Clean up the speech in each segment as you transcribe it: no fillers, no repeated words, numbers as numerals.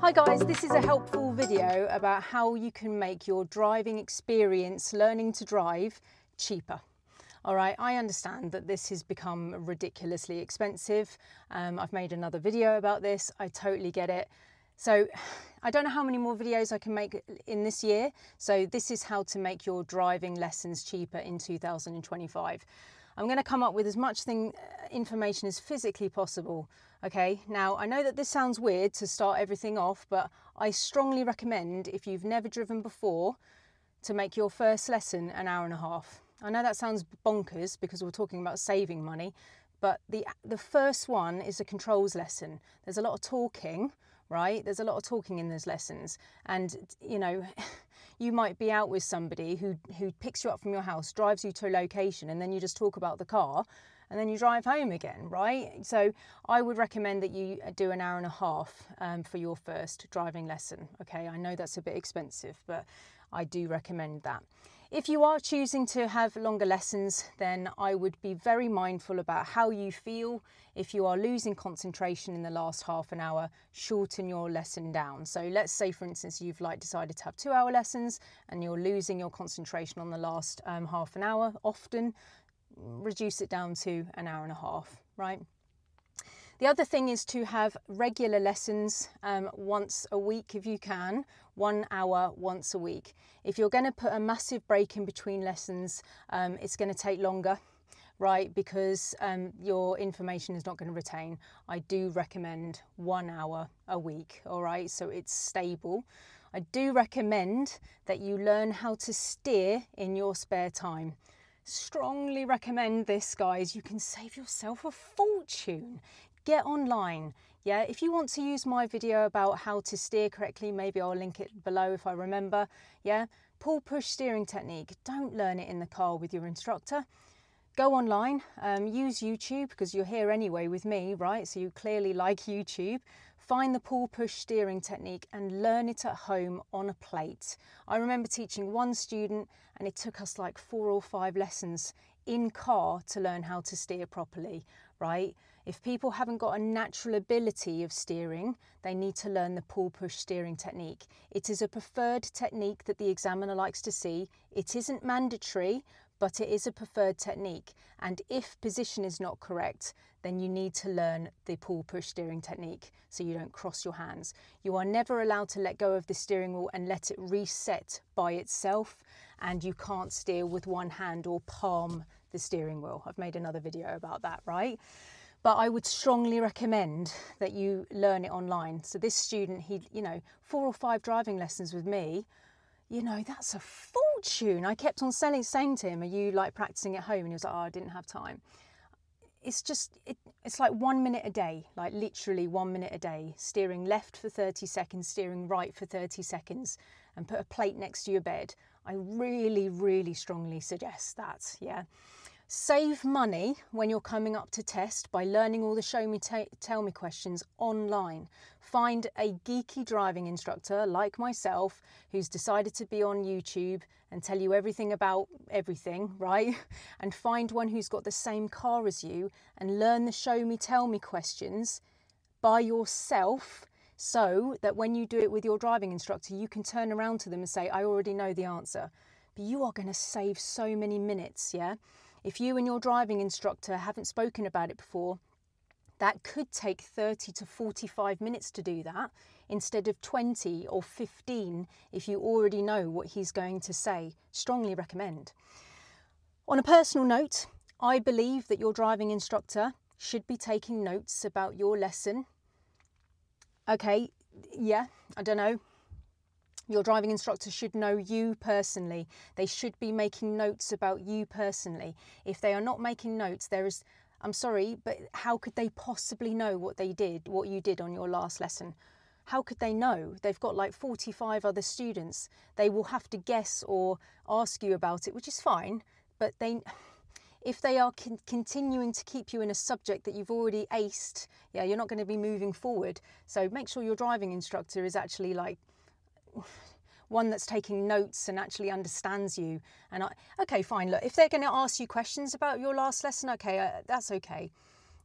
Hi guys, this is a helpful video about how you can make your driving experience learning to drive cheaper. Alright, I understand that this has become ridiculously expensive. I've made another video about this, I totally get it. So I don't know how many more videos I can make in this year. So this is how to make your driving lessons cheaper in 2025. I'm going to come up with as much information as physically possible. Okay, now I know that this sounds weird to start everything off, but I strongly recommend, if you've never driven before, to make your first lesson an hour and a half. I know that sounds bonkers because we're talking about saving money, but the first one is a controls lesson. There's a lot of talking, right? There's a lot of talking in those lessons, and you know, you might be out with somebody who picks you up from your house, drives you to a location, and then you just talk about the car, and then you drive home again, right? So I would recommend that you do an hour and a half for your first driving lesson. Okay, I know that's a bit expensive, but I do recommend that. If you are choosing to have longer lessons, then I would be very mindful about how you feel. If you are losing concentration in the last half an hour, shorten your lesson down. So let's say, for instance, you've decided to have 2-hour lessons and you're losing your concentration on the last half an hour often, reduce it down to an hour and a half, right? The other thing is to have regular lessons once a week if you can, 1 hour once a week. If you're going to put a massive break in between lessons, it's going to take longer, right? Because your information is not going to retain. I do recommend 1 hour a week, all right? So it's stable. I do recommend that you learn how to steer in your spare time. Strongly recommend this, guys. You can save yourself a fortune. Get online. Yeah, if you want to use my video about how to steer correctly, maybe I'll link it below if I remember. Yeah, pull push steering technique. Don't learn it in the car with your instructor. Go online, use YouTube because you're here anyway with me, right? So you clearly like YouTube. Find the pull push steering technique and learn it at home on a plate. I remember teaching one student and it took us like 4 or 5 lessons in car to learn how to steer properly, right? If people haven't got a natural ability of steering, they need to learn the pull push steering technique. It is a preferred technique that the examiner likes to see. It isn't mandatory, but it is a preferred technique. And if position is not correct, then you need to learn the pull push steering technique so you don't cross your hands. You are never allowed to let go of the steering wheel and let it reset by itself, and you can't steer with one hand or palm the steering wheel. I've made another video about that, right? But I would strongly recommend that you learn it online. So this student, he, 4 or 5 driving lessons with me, that's a fortune. I kept on saying to him, are you practicing at home? And he was like, oh, I didn't have time. It's just, it's like 1 minute a day, like literally 1 minute a day, steering left for 30 seconds, steering right for 30 seconds, and put a plate next to your bed. I really, really strongly suggest that, yeah. Save money when you're coming up to test by learning all the show me, tell me questions online. Find a geeky driving instructor like myself who's decided to be on YouTube and tell you everything about everything, right? And find one who's got the same car as you and learn the show me, tell me questions by yourself, so that when you do it with your driving instructor, you can turn around to them and say, I already know the answer. But you are going to save so many minutes, yeah? If you and your driving instructor haven't spoken about it before, that could take 30 to 45 minutes to do that instead of 20 or 15 if you already know what he's going to say. Strongly recommend. On a personal note, I believe that your driving instructor should be taking notes about your lesson. Okay, yeah, I don't know. Your driving instructor should know you personally. They should be making notes about you personally. If they are not making notes, I'm sorry, but how could they possibly know what you did on your last lesson? How could they know? They've got like 45 other students. They will have to guess or ask you about it, which is fine, but if they are continuing to keep you in a subject that you've already aced, yeah, you're not going to be moving forward. So make sure your driving instructor is actually one that's taking notes and actually understands you. And okay, fine, look, if they're going to ask you questions about your last lesson, okay, that's okay.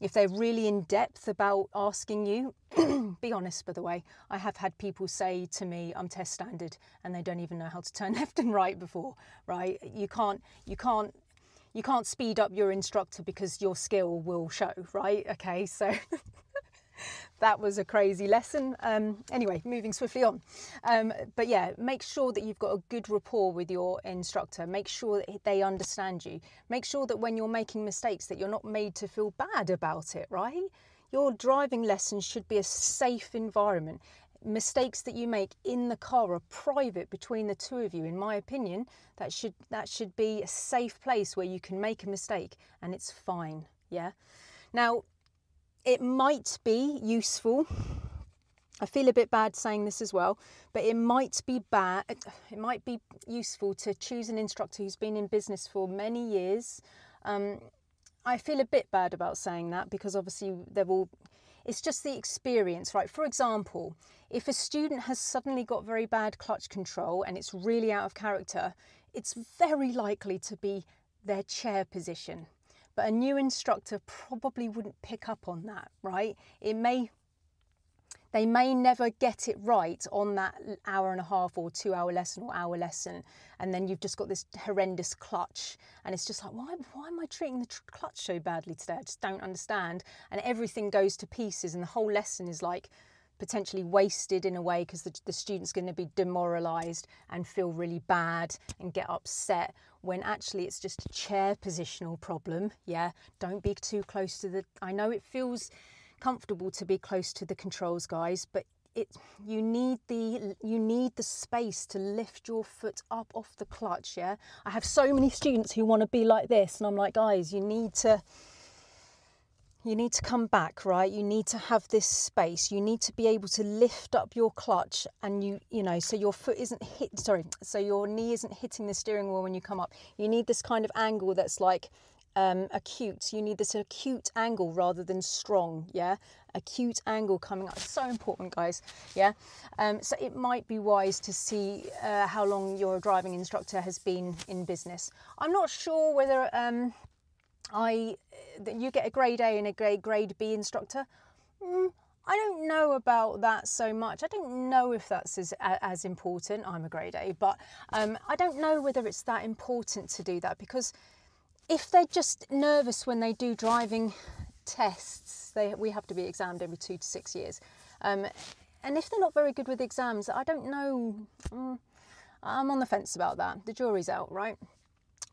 If they're really in depth about asking you, be honest, by the way. I have had people say to me, I'm test standard, and they don't even know how to turn left and right before, right? You can't speed up your instructor because your skill will show, right? Okay, so that was a crazy lesson. Anyway, moving swiftly on. But yeah, make sure that you've got a good rapport with your instructor. Make sure that they understand you. Make sure that when you're making mistakes that you're not made to feel bad about it, right? Your driving lessons should be a safe environment. Mistakes that you make in the car are private between the two of you. In my opinion, that should be a safe place where you can make a mistake and it's fine, yeah? Now, it might be useful, I feel a bit bad saying this as well, but it might be useful to choose an instructor who's been in business for many years. I feel a bit bad about saying that because obviously it's just the experience, right? For example, if a student has suddenly got very bad clutch control and it's really out of character, it's very likely to be their chair position. But a new instructor probably wouldn't pick up on that, right? They may never get it right on that hour and a half or 2 hour lesson or hour lesson. And then you've just got this horrendous clutch. And it's just like, why am I treating the clutch so badly today? I just don't understand. And everything goes to pieces and the whole lesson is like potentially wasted in a way because the student's going to be demoralised and feel really bad and get upset when actually it's just a chair positional problem. Yeah, don't be too close to I know it feels comfortable to be close to the controls, guys, but you need the space to lift your foot up off the clutch. Yeah, I have so many students who want to be like this and I'm like, guys, you need to come back, right? You need to have this space. You need to be able to lift up your clutch and you know, so your foot isn't so your knee isn't hitting the steering wheel when you come up. You need this kind of angle that's like acute. You need this acute angle rather than strong, yeah? Acute angle coming up. It's so important, guys, yeah? So it might be wise to see how long your driving instructor has been in business. I'm not sure whether you get a grade A and a grade B instructor. I don't know about that so much. I don't know if that's as important. I'm a grade A, but I don't know whether it's that important to do that, because if they're just nervous when they do driving tests, we have to be examined every 2 to 6 years. And if they're not very good with exams, I don't know. I'm on the fence about that. The jury's out, right?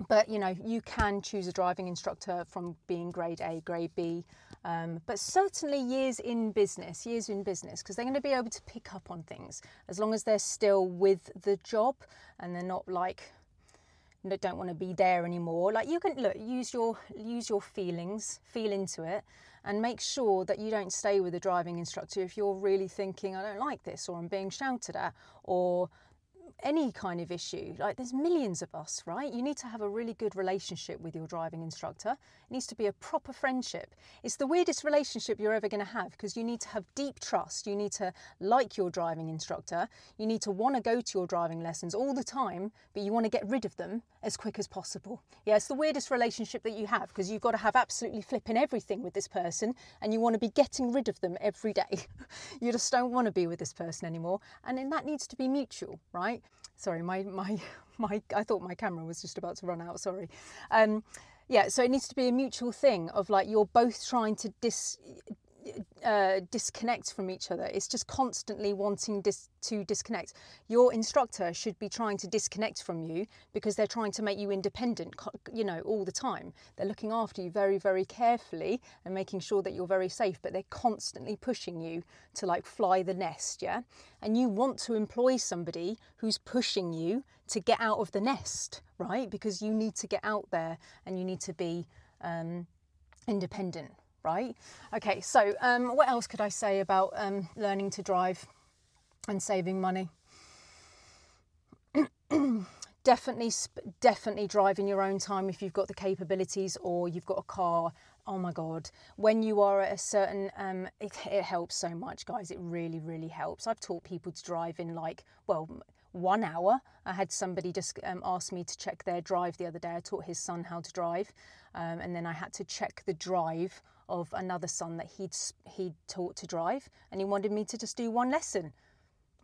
But, you know, you can choose a driving instructor from being grade A, grade B, but certainly years in business, because they're going to be able to pick up on things as long as they're still with the job and they're not like, don't want to be there anymore. Like, you can use your feelings, feel into it, and make sure that you don't stay with a driving instructor if you're really thinking, I don't like this, or I'm being shouted at, or any kind of issue. Like, there's millions of us, right? You need to have a really good relationship with your driving instructor. It needs to be a proper friendship. It's the weirdest relationship you're ever going to have, because you need to have deep trust. You need to like your driving instructor. You need to want to go to your driving lessons all the time, but you want to get rid of them as quick as possible. Yeah, it's the weirdest relationship that you have, because you've got to have absolutely flipping everything with this person and you want to be getting rid of them every day. You just don't want to be with this person anymore. And then that needs to be mutual, right? Sorry, I thought my camera was just about to run out, sorry. Yeah, so it needs to be a mutual thing of like, you're both trying to disconnect from each other. It's just constantly wanting to disconnect. Your instructor should be trying to disconnect from you because they're trying to make you independent, you know, all the time. They're looking after you very, very carefully and making sure that you're very safe, but they're constantly pushing you to like fly the nest, yeah? And you want to employ somebody who's pushing you to get out of the nest, right? Because you need to get out there and you need to be independent. Right? Okay, so what else could I say about learning to drive and saving money? Definitely drive in your own time if you've got the capabilities or you've got a car. Oh my God, when you are at a certain, it helps so much, guys. It really, really helps. I've taught people to drive in like, well, 1 hour. I had somebody just ask me to check their drive the other day. I taught his son how to drive, and then I had to check the drive of another son that he'd taught to drive, and he wanted me to just do 1 lesson.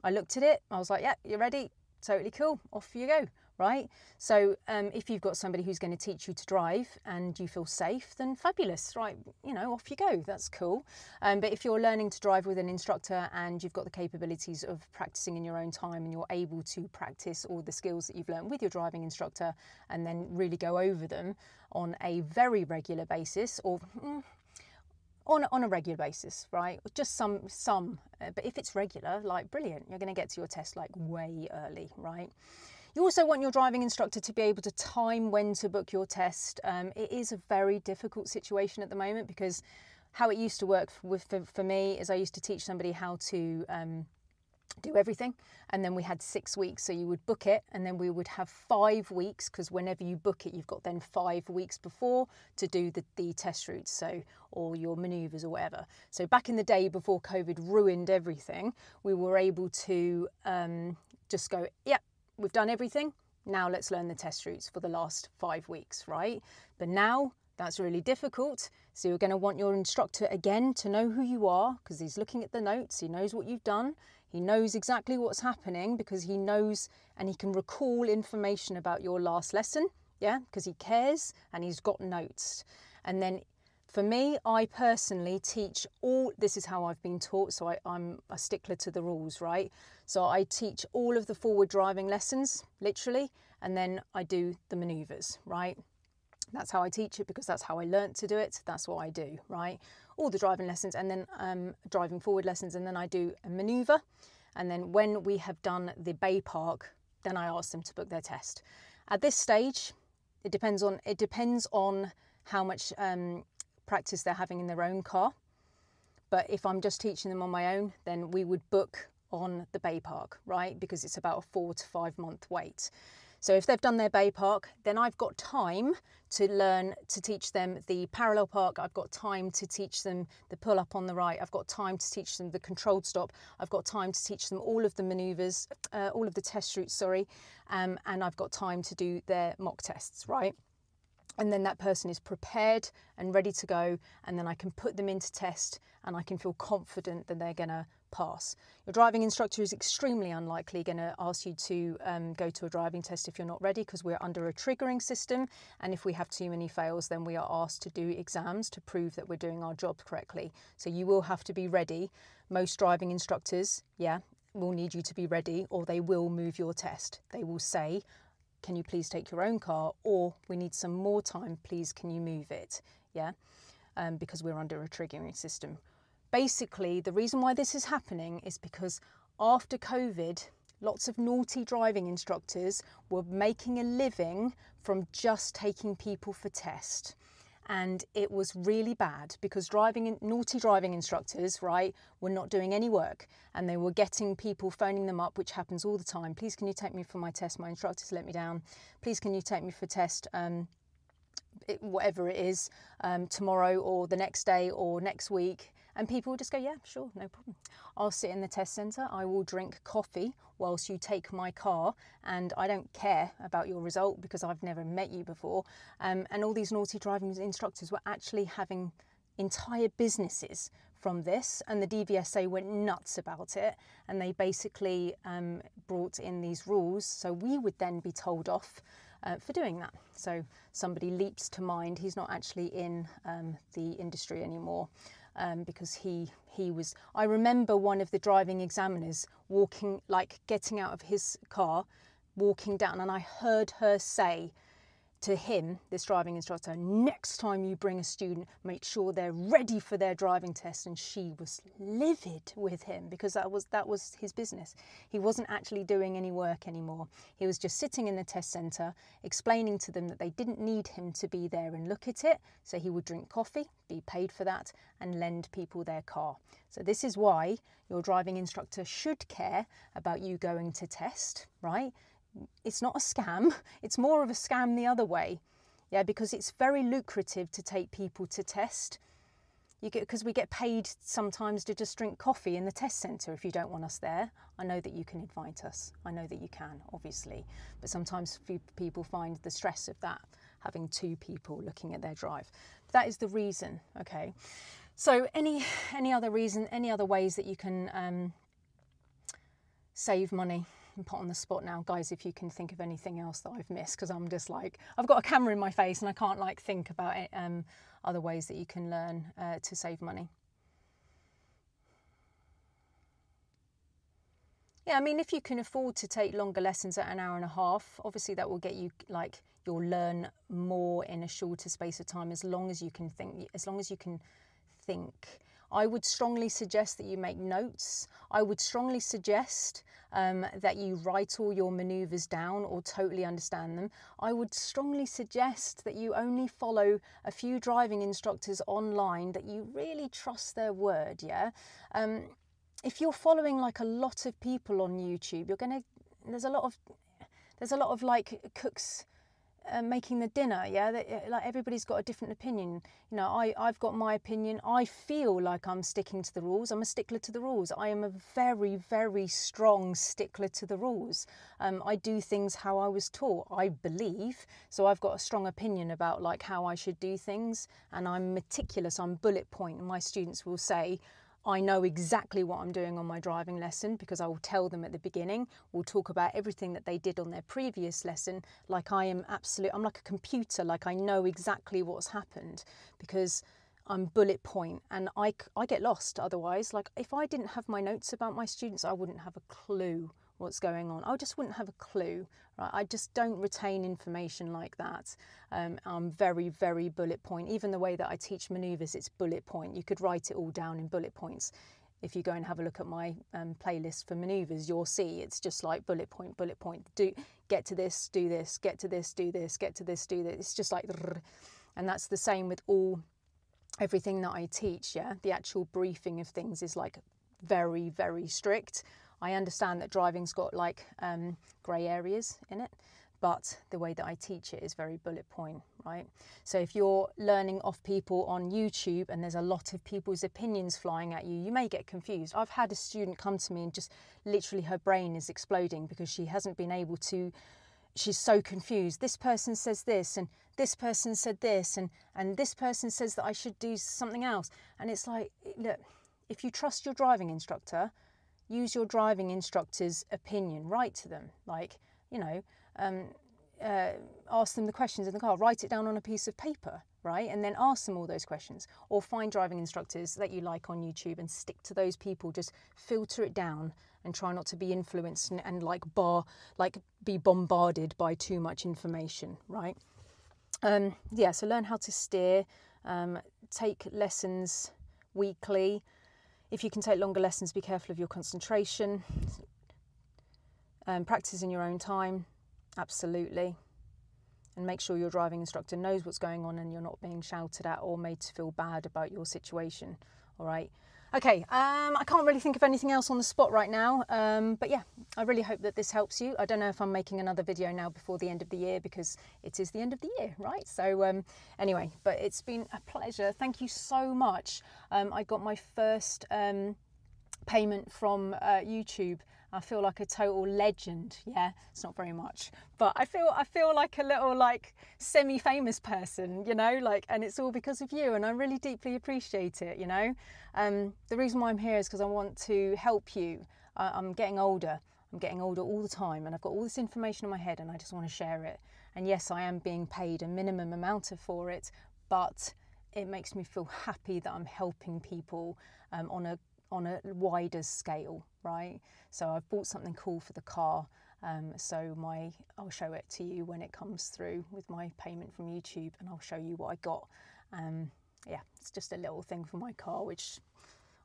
I looked at it, I was like, yeah, you're ready, totally cool, off you go, right? So if you've got somebody who's going to teach you to drive and you feel safe, then fabulous, right? You know, off you go, that's cool. But if you're learning to drive with an instructor and you've got the capabilities of practicing in your own time and you're able to practice all the skills that you've learned with your driving instructor and then really go over them on a very regular basis, or on a regular basis, right? Just some, but if it's regular, like brilliant, you're going to get to your test like way early, right? You also want your driving instructor to be able to time when to book your test. It is a very difficult situation at the moment, because how it used to work for me is I used to teach somebody how to do everything, and then we had 6 weeks, so you would book it and then we would have 5 weeks, because whenever you book it you've got then 5 weeks before to do the test routes, so, or your manoeuvres or whatever. So back in the day before COVID ruined everything, we were able to just go, yeah, we've done everything, now let's learn the test routes for the last 5 weeks, right? But now that's really difficult, so you're going to want your instructor again to know who you are, because he's looking at the notes, he knows what you've done, he knows exactly what's happening, because he knows and he can recall information about your last lesson, yeah, because he cares and he's got notes. And then for me, I personally teach all, this is how I've been taught, so I'm a stickler to the rules, right? So I teach all of the forward driving lessons, literally, and then I do the manoeuvres, right? That's how I teach it, because that's how I learnt to do it. That's what I do, right? All the driving lessons, and then driving forward lessons, and then I do a manoeuvre. And then when we have done the bay park, then I ask them to book their test. At this stage, it depends on how much practice they're having in their own car. But if I'm just teaching them on my own, then we would book on the bay park, right? Because it's about a 4 to 5 month wait. So if they've done their bay park, then I've got time to learn to teach them the parallel park. I've got time to teach them the pull up on the right. I've got time to teach them the controlled stop. I've got time to teach them all of the manoeuvres, all of the test routes, sorry. And I've got time to do their mock tests, right? And then that person is prepared and ready to go, and then I can put them into test and I can feel confident that they're going to pass. Your driving instructor is extremely unlikely going to ask you to go to a driving test if you're not ready, because we're under a triggering system, and if we have too many fails then we are asked to do exams to prove that we're doing our job correctly. So you will have to be ready. Most driving instructors, yeah, will need you to be ready, or they will move your test. They will say, can you please take your own car, or we need some more time, please can you move it, yeah, because we're under a triggering system. Basically, the reason why this is happening is because after COVID, lots of naughty driving instructors were making a living from just taking people for test. And it was really bad, because naughty driving instructors, right, were not doing any work, and they were getting people phoning them up, which happens all the time. Please can you take me for my test? My instructor's let me down. Please can you take me for test? Whatever it is, tomorrow or the next day or next week. And people will just go, yeah, sure, no problem. I'll sit in the test centre, I will drink coffee whilst you take my car, and I don't care about your result because I've never met you before. And all these naughty driving instructors were actually having entire businesses from this, and the DVSA went nuts about it, and they basically brought in these rules, so we would then be told off for doing that. So somebody leaps to mind, he's not actually in the industry anymore. Because he was, I remember one of the driving examiners walking, like getting out of his car, walking down, and I heard her say to him, this driving instructor, next time you bring a student, make sure they're ready for their driving test. And she was livid with him, because that was his business. He wasn't actually doing any work anymore. He was just sitting in the test centre explaining to them that they didn't need him to be there and look at it. So he would drink coffee, be paid for that, and lend people their car. So this is why your driving instructor should care about you going to test, right? It's not a scam, it's more of a scam the other way, yeah, because it's very lucrative to take people to test. because we get paid sometimes to just drink coffee in the test centre if you don't want us there. I know that you can invite us. I know that you can, obviously. But sometimes people find the stress of that, having 2 people looking at their drive. That is the reason, okay? So any other reason, any other ways that you can save money? And put on the spot now, guys, if you can think of anything else that I've missed, because I'm just like, I've got a camera in my face and I can't like think about it, other ways that you can learn to save money. Yeah, I mean, if you can afford to take longer lessons at an hour and a half, obviously that will get you, like, you'll learn more in a shorter space of time, as long as you can think, I would strongly suggest that you make notes. I would strongly suggest that you write all your manoeuvres down or totally understand them. I would strongly suggest that you only follow a few driving instructors online that you really trust their word, yeah? If you're following like a lot of people on YouTube, there's a lot of like cooks making the dinner, yeah, like everybody's got a different opinion. You know, I've got my opinion. I feel like I'm sticking to the rules. I'm a stickler to the rules. I am a very, very strong stickler to the rules. I do things how I was taught, I believe. So I've got a strong opinion about like how I should do things, and I'm meticulous. I'm bullet point, and my students will say, I know exactly what I'm doing on my driving lesson, because I will tell them at the beginning. We'll talk about everything that they did on their previous lesson. Like I'm like a computer, like I know exactly what's happened, because I'm bullet point, and I get lost otherwise. Like if I didn't have my notes about my students, I wouldn't have a clue what's going on. I just wouldn't have a clue, right? I just don't retain information like that. I'm very, very bullet point. Even the way that I teach manoeuvres, it's bullet point. You could write it all down in bullet points. If you go and have a look at my playlist for manoeuvres, you'll see it's just like bullet point, get to this, do this, get to this, do this, get to this, do this. It's just like, and that's the same with everything that I teach, yeah? The actual briefing of things is like very, very strict. I understand that driving's got like grey areas in it, but the way that I teach it is very bullet point, right? So if you're learning off people on YouTube and there's a lot of people's opinions flying at you, you may get confused. I've had a student come to me and just literally her brain is exploding because she hasn't been able to, she's so confused. This person says this, and this person said this, and this person says that I should do something else. And it's like, look, if you trust your driving instructor, use your driving instructor's opinion. Write to them, like, you know, ask them the questions in the car. Write it down on a piece of paper, right? And then ask them all those questions. Or find driving instructors that you like on YouTube and stick to those people. Just filter it down and try not to be influenced and be bombarded by too much information, right? Yeah, so learn how to steer. Take lessons weekly. If you can take longer lessons, be careful of your concentration. Practice in your own time, absolutely. And make sure your driving instructor knows what's going on and you're not being shouted at or made to feel bad about your situation, all right? Okay, I can't really think of anything else on the spot right now, but yeah, I really hope that this helps you. I don't know if I'm making another video now before the end of the year, because it is the end of the year, right? So anyway, but it's been a pleasure. Thank you so much. I got my first payment from YouTube. I feel like a total legend. Yeah, it's not very much, but I feel like a little like semi-famous person, you know, like, and it's all because of you, and I really deeply appreciate it, you know. The reason why I'm here is because I want to help you. I'm getting older. I'm getting older all the time, and I've got all this information in my head, and I just want to share it. And yes, I am being paid a minimum amount for it, but it makes me feel happy that I'm helping people on a wider scale, right? So I've bought something cool for the car, so I'll show it to you when it comes through with my payment from YouTube, and I'll show you what I got. Yeah, it's just a little thing for my car, which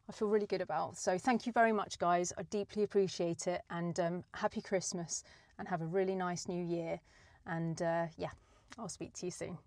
I feel really good about. So thank you very much, guys. I deeply appreciate it, and happy Christmas, and have a really nice new year. And yeah, I'll speak to you soon.